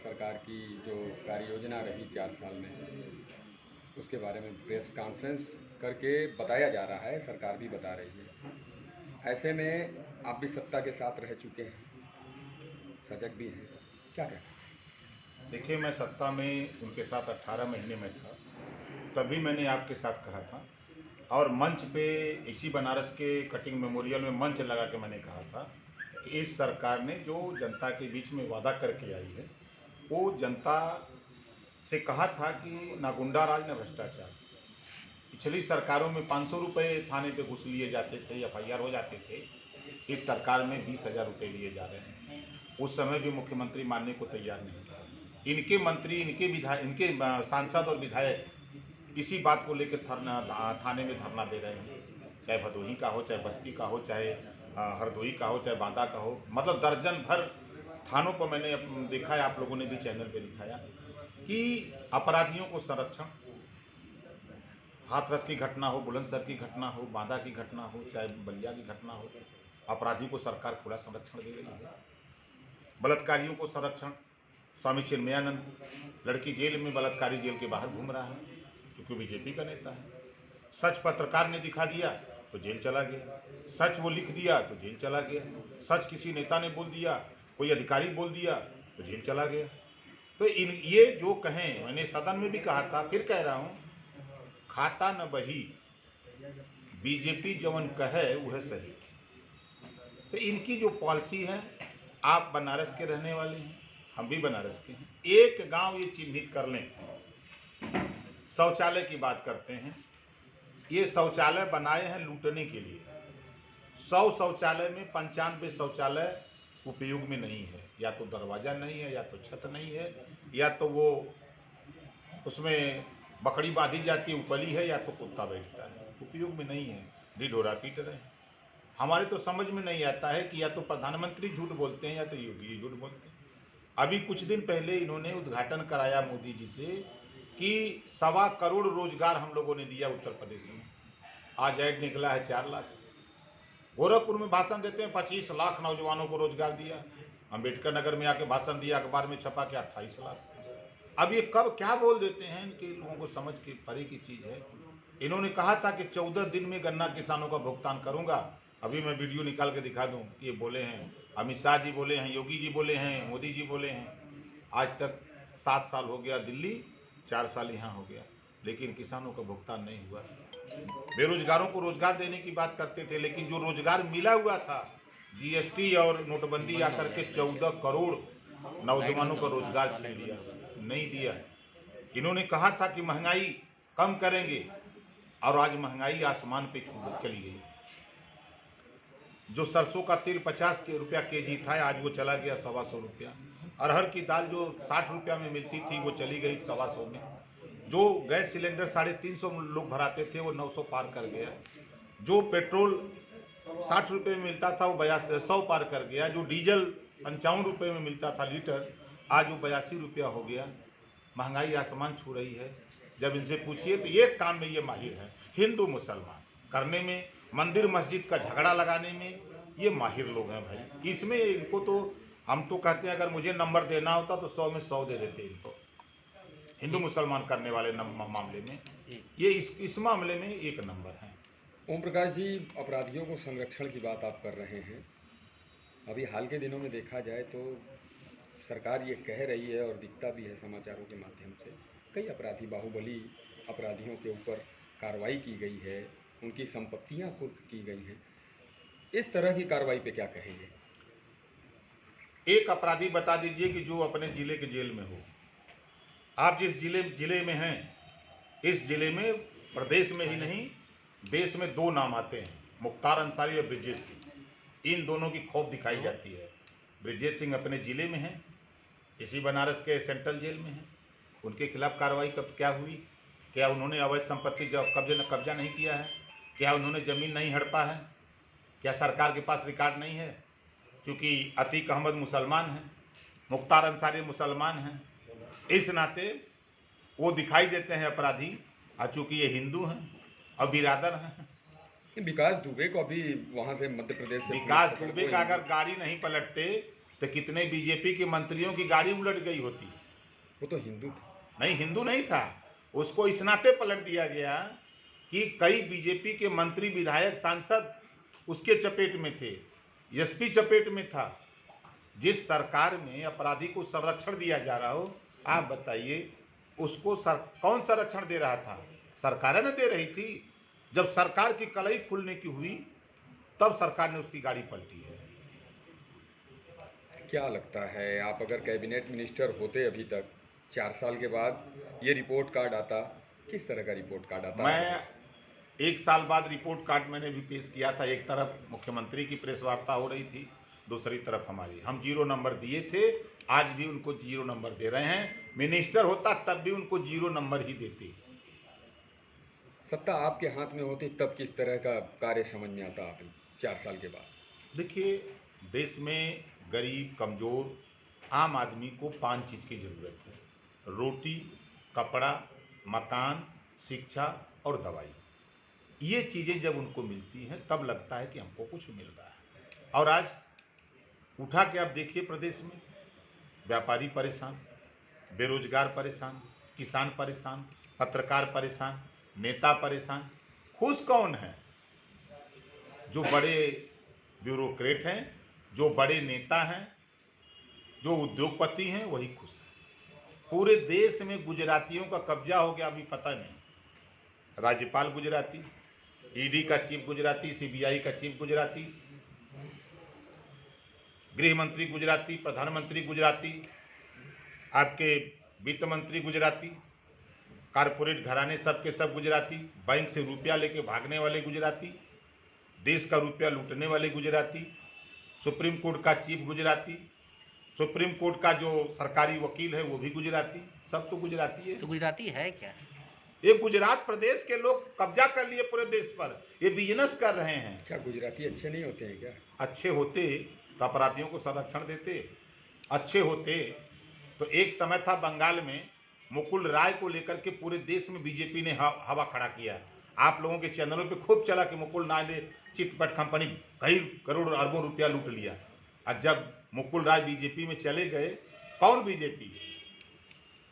सरकार की जो कार्य योजना रही 4 साल में, उसके बारे में प्रेस कॉन्फ्रेंस करके बताया जा रहा है, सरकार भी बता रही है। ऐसे में आप भी सत्ता के साथ रह चुके हैं, सजग भी हैं, क्या कहना चाहिए? देखिए, मैं सत्ता में उनके साथ 18 महीने में था, तभी मैंने आपके साथ कहा था और मंच पे इसी बनारस के कटिंग मेमोरियल में मंच लगा के मैंने कहा था कि इस सरकार ने जो जनता के बीच में वादा करके आई है, वो जनता से कहा था कि ना गुंडा राज ना भ्रष्टाचार। पिछली सरकारों में 500 रुपये थाने पे घूस लिए जाते थे, FIR हो जाते थे। इस सरकार में 20,000 रुपये लिए जा रहे हैं। उस समय भी मुख्यमंत्री मानने को तैयार नहीं था। इनके मंत्री, इनके विधायक, इनके सांसद और विधायक इसी बात को लेकर थाने में धरना दे रहे हैं। चाहे भदोही का हो, चाहे बस्ती का हो, चाहे हरदोई का हो, चाहे बांदा का हो, मतलब दर्जन भर थानों पर मैंने देखा है, आप लोगों ने भी चैनल पे दिखाया कि अपराधियों को संरक्षण, हाथरस की घटना हो, बुलंदशहर की घटना हो, बांदा की घटना हो, चाहे बलिया की घटना हो, अपराधी को सरकार खुला संरक्षण दे रही है। बलात्कारियों को संरक्षण, स्वामी चिन्मयानंद, लड़की जेल में, बलात्कारी जेल के बाहर घूम रहा है क्योंकि बीजेपी का नेता है। सच पत्रकार ने दिखा दिया तो जेल चला गया, सच वो लिख दिया तो जेल चला गया, सच किसी नेता ने बोल दिया, कोई अधिकारी बोल दिया तो जेल चला गया। तो ये जो कहें, मैंने सदन में भी कहा था, फिर कह रहा हूँ, खाता न बही, बीजेपी जवन कहे वह सही। तो इनकी जो पॉलिसी है, आप बनारस के रहने वाले हैं, हम भी बनारस के हैं, एक गांव ये चिन्हित कर लें, शौचालय की बात करते हैं, ये शौचालय बनाए हैं लूटने के लिए। 100 शौचालय में 95 शौचालय उपयोग में नहीं है, या तो दरवाजा नहीं है, या तो छत नहीं है, या तो वो उसमें बकरी बांधी जाती है उपली है, या तो कुत्ता बैठता है, उपयोग में नहीं है, ढिढोरा पीट रहे हैं। हमारे तो समझ में नहीं आता है कि या तो प्रधानमंत्री झूठ बोलते हैं या तो योगी जी झूठ बोलते हैं। अभी कुछ दिन पहले इन्होंने उद्घाटन कराया मोदी जी से कि 1.25 करोड़ रोजगार हम लोगों ने दिया उत्तर प्रदेश में। आज ऐड निकला है 4 लाख। गोरखपुर में भाषण देते हैं 25 लाख नौजवानों को रोजगार दिया। अम्बेडकर नगर में आके भाषण दिया, अखबार में छपा के 28 लाख। अब ये कब क्या बोल देते हैं, इनके लोगों को समझ के परे की चीज़ है। इन्होंने कहा था कि 14 दिन में गन्ना किसानों का भुगतान करूंगा। अभी मैं वीडियो निकाल के दिखा दूं कि ये बोले हैं, अमित शाह जी बोले हैं, योगी जी बोले हैं, मोदी जी बोले हैं। आज तक 7 साल हो गया दिल्ली, 4 साल यहाँ हो गया, लेकिन किसानों का भुगतान नहीं हुआ। बेरोजगारों को रोजगार देने की बात करते थे, लेकिन जो रोजगार मिला हुआ था, GST और नोटबंदी आकर के 14 करोड़ नौजवानों का रोजगार छीन लिया, नहीं दिया। इन्होंने कहा था कि महंगाई कम करेंगे, और आज महंगाई आसमान पे चली गई। जो सरसों का तेल 50 रुपया केजी था, आज वो चला गया 125 रुपया। अरहर की दाल जो 60 रुपया में मिलती थी, वो चली गई 125 में। जो गैस सिलेंडर 350 लोग भराते थे, वो 900 पार कर गया। जो पेट्रोल 60 रुपये में मिलता था, वो 100 पार कर गया। जो डीजल 55 रुपये में मिलता था लीटर, आज वो 82 रुपया हो गया। महंगाई आसमान छू रही है। जब इनसे पूछिए तो ये काम में ये माहिर है, हिंदू मुसलमान करने में, मंदिर मस्जिद का झगड़ा लगाने में ये माहिर लोग हैं भाई। इसमें इनको तो हम तो कहते हैं, अगर मुझे नंबर देना होता तो 100 में 100 दे देते इनको, हिंदू मुसलमान करने वाले मामले में ये इस मामले में 1 नंबर है। ओम प्रकाश जी, अपराधियों को संरक्षण की बात आप कर रहे हैं। अभी हाल के दिनों में देखा जाए तो सरकार ये कह रही है, और दिखता भी है समाचारों के माध्यम से, कई अपराधी, बाहुबली अपराधियों के ऊपर कार्रवाई की गई है, उनकी संपत्तियां कुर्क की गई हैं। इस तरह की कार्रवाई पे क्या कहेंगे? एक अपराधी बता दीजिए कि जो अपने जिले के जेल में हो। आप जिस जिले में हैं, इस जिले में प्रदेश में ही नहीं, देश में 2 नाम आते हैं, मुख्तार अंसारी और ब्रिजेश सिंह। इन दोनों की खौफ दिखाई जाती है। ब्रिजेश सिंह अपने जिले में हैं, इसी बनारस के सेंट्रल जेल में हैं। उनके खिलाफ कार्रवाई कब क्या हुई? क्या उन्होंने अवैध संपत्ति कब्जा नहीं किया है? क्या उन्होंने ज़मीन नहीं हड़पा है? क्या सरकार के पास रिकॉर्ड नहीं है? क्योंकि अतीक अहमद मुसलमान हैं, मुख्तार अंसारी मुसलमान हैं, इस नाते वो दिखाई देते हैं अपराधी। और चूँकि ये हिंदू हैं और बिरादर हैं। विकास दुबे को अभी वहाँ से, मध्य प्रदेश से, विकास दुबे का अगर गाड़ी नहीं पलटते तो कितने बीजेपी के मंत्रियों की गाड़ी उलट गई होती। वो तो हिंदू था। नहीं, हिंदू नहीं था, उसको इस नाते पलट दिया गया कि कई बीजेपी के मंत्री, विधायक, सांसद उसके चपेट में थे, एसपी चपेट में था। जिस सरकार में अपराधी को संरक्षण दिया जा रहा हो, आप बताइए उसको कौन संरक्षण दे रहा था? सरकार ने दे रही थी। जब सरकार की कलई खुलने की हुई तब सरकार ने उसकी गाड़ी पलटी है। क्या लगता है, आप अगर कैबिनेट मिनिस्टर होते अभी तक, 4 साल के बाद ये रिपोर्ट कार्ड आता, किस तरह का रिपोर्ट कार्ड आता? मैं 1 साल बाद रिपोर्ट कार्ड मैंने भी पेश किया था। एक तरफ मुख्यमंत्री की प्रेस वार्ता हो रही थी, दूसरी तरफ हमारी। हम 0 नंबर दिए थे, आज भी उनको 0 नंबर दे रहे हैं। मिनिस्टर होता तब भी उनको 0 नंबर ही देते। सत्ता आपके हाथ में होती तब किस तरह का कार्य समझ में आता आप 4 साल के बाद? देखिए, देश में गरीब, कमज़ोर, आम आदमी को 5 चीज़ की ज़रूरत है: रोटी, कपड़ा, मकान, शिक्षा और दवाई। ये चीज़ें जब उनको मिलती हैं तब लगता है कि हमको कुछ मिल रहा है। और आज उठा के आप देखिए, प्रदेश में व्यापारी परेशान, बेरोजगार परेशान, किसान परेशान, पत्रकार परेशान, नेता परेशान। खुश कौन है? जो बड़े ब्यूरोक्रेट हैं, जो बड़े नेता हैं, जो उद्योगपति हैं, वही खुश हैं। पूरे देश में गुजरातियों का कब्जा हो गया, अभी पता नहीं। राज्यपाल गुजराती, ईडी का चीफ गुजराती, सीबीआई का चीफ गुजराती, गृह मंत्री गुजराती, प्रधानमंत्री गुजराती, आपके वित्त मंत्री गुजराती, कारपोरेट घराने सब के सब गुजराती, बैंक से रुपया लेके भागने वाले गुजराती, देश का रुपया लूटने वाले गुजराती, सुप्रीम कोर्ट का चीफ गुजराती, सुप्रीम कोर्ट का जो सरकारी वकील है वो भी गुजराती। सब तो गुजराती है। तो गुजराती है क्या? ये गुजरात प्रदेश के लोग कब्जा कर लिए पूरे देश पर, ये बिजनेस कर रहे हैं। क्या गुजराती अच्छे नहीं होते हैं क्या? अच्छे होते तो अपराधियों को संरक्षण देते। अच्छे होते तो एक समय था बंगाल में मुकुल राय को लेकर के पूरे देश में बीजेपी ने हवा खड़ा किया। आप लोगों के चैनलों पे खूब चला कि मुकुल राय ने चिटफंड कंपनी कई करोड़ अरबों रुपया लूट लिया। और जब मुकुल राय बीजेपी में चले गए, कौन बीजेपी?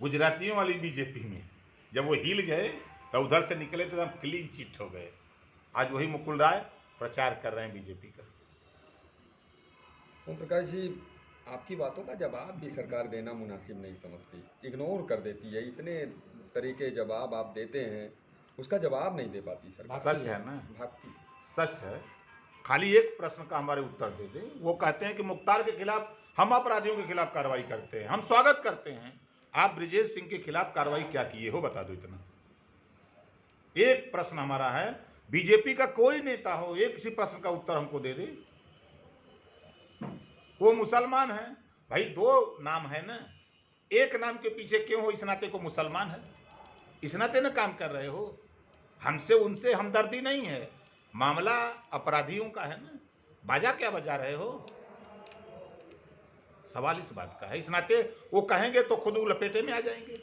गुजरातियों वाली बीजेपी में जब वो हिल गए तो उधर से निकले तो एकदम क्लीन चिट हो गए। आज वही मुकुल राय प्रचार कर रहे हैं बीजेपी का। ओम प्रकाश जी, आपकी बातों का जवाब भी सरकार देना मुनासिब नहीं समझती, इग्नोर कर देती है। इतने तरीके जवाब आप देते हैं, उसका जवाब नहीं दे पाती सरकार। सच है ना, भागती। सच है। खाली एक प्रश्न का हमारे उत्तर दे दें। वो कहते हैं कि मुख्तार के खिलाफ हम अपराधियों के खिलाफ कार्रवाई करते हैं, हम स्वागत करते हैं। आप ब्रिजेश सिंह के खिलाफ कार्रवाई क्या किए हो, बता दो। इतना एक प्रश्न हमारा है। बीजेपी का कोई नेता हो, एक किसी प्रश्न का उत्तर हमको दे दे। वो मुसलमान है भाई, 2 नाम है ना, एक नाम के पीछे क्यों हो? इस नाते को मुसलमान है, इस नाते ना काम कर रहे हो। हमसे उनसे हमदर्दी नहीं है, मामला अपराधियों का है ना। बाजा क्या बजा रहे हो? सवाल इस बात का है। इस नाते वो कहेंगे तो खुद लपेटे में आ जाएंगे।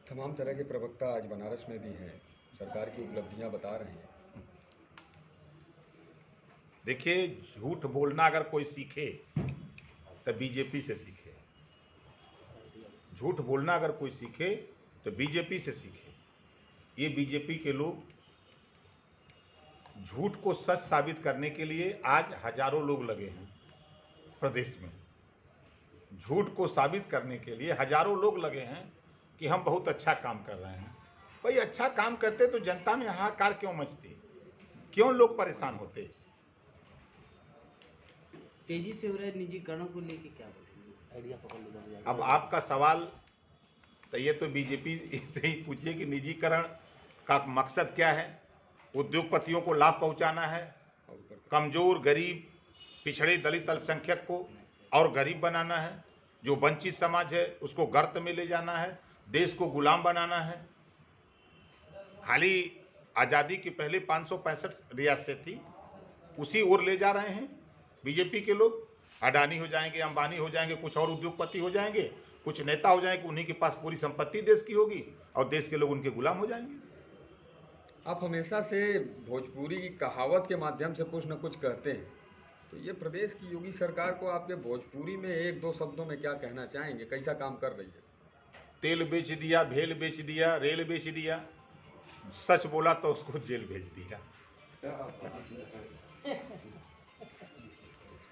तमाम तरह के प्रवक्ता आज बनारस में भी हैं, सरकार की उपलब्धियां बता रहे हैं। देखिए, झूठ बोलना अगर कोई सीखे तो बीजेपी से सीखे। झूठ बोलना अगर कोई सीखे तो बीजेपी से सीखे। ये बीजेपी के लोग झूठ को सच साबित करने के लिए आज हजारों लोग लगे हैं प्रदेश में। झूठ को साबित करने के लिए हजारों लोग लगे हैं कि हम बहुत अच्छा काम कर रहे हैं। भाई, अच्छा काम करते तो जनता में हाहाकार क्यों मचती? क्यों लोग परेशान होते? तेजी से हो रहे निजीकरण को लेके क्या बोलेंगे? आइडिया पकड़ लो। अब आपका सवाल तो ये तो बीजेपी से ही पूछिए कि निजीकरण का मकसद क्या है। उद्योगपतियों को लाभ पहुंचाना है, कमजोर, गरीब, पिछड़े, दलित, अल्पसंख्यक को और गरीब बनाना है। जो वंचित समाज है उसको गर्त में ले जाना है, देश को गुलाम बनाना है। खाली आज़ादी के पहले 565 रियासतें थी, उसी ओर ले जा रहे हैं बीजेपी के लोग। अडानी हो जाएंगे, अंबानी हो जाएंगे, कुछ और उद्योगपति हो जाएंगे, कुछ नेता हो जाएंगे, उन्हीं के पास पूरी संपत्ति देश की होगी और देश के लोग उनके गुलाम हो जाएंगे। आप हमेशा से भोजपुरी की कहावत के माध्यम से कुछ न कुछ कहते हैं, तो ये प्रदेश की योगी सरकार को आपके भोजपुरी में एक दो शब्दों में क्या कहना चाहेंगे, कैसा काम कर रही है? तेल बेच दिया, भेल बेच दिया, रेल बेच दिया, सच बोला तो उसको जेल भेज दिया।